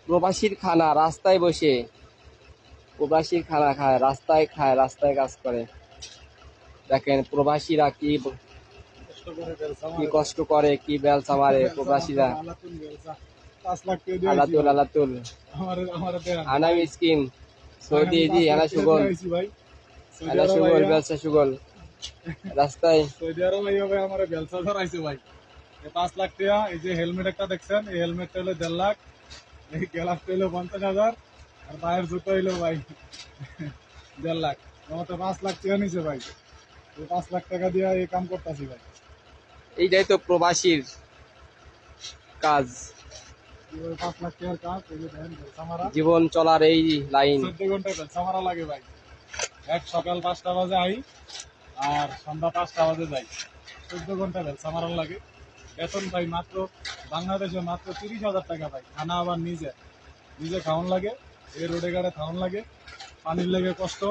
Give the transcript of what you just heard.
প্রবাসীর খানা রাস্তায় বসে, প্রবাসীর খানা খায়, রাস্তায় কাজ করে। দেখেন প্রবাসীরা কি কষ্ট করে, কি বেলচা মারে প্রবাসীরা। আলাতুল আলাতুল আনা মিসকিন সৌদি জি আনা সুগল, আনা সুগল বেলচা সুগল রাস্তায়। সৌদি আরব এইভাবে আমার বেলচা ধরাইছে ভাই। 5 লাখ টাকা। এই যে হেলমেট একটা দেখছেন, এই হেলমেটটা হলো 1.5 লাখ, এই গ্লাভসটা হলো 50,000, আর পায়ের জুতো হইলো ভাই 1.5 লাখ। আমার তো 5 লাখ টাকা নিছে ভাই। এই 5 লাখ টাকা দিয়ে এই কাম করতেছি ভাই। এইটাই তো প্রবাসীর কাজ, 5 লাখ টাকার কাজ। এই যে দেখেন বেলচা মারা, জীবন চলার এই লাইন। 14 ঘন্টায় বেলচা মারা লাগে ভাই। এক সকাল 5টা বাজে আই, আর সন্ধ্যা 5টা বাজে যাই। 14 ঘন্টা বেলচা মারার লাগে। বেতন ভাই মাত্র বাংলাদেশে মাত্র 30,000 টাকা ভাই। খানা আবার নিজে খাওয়ান লাগে, এই রোডে গাড়ে খাওয়ান লাগে, পানির লেগে কষ্ট।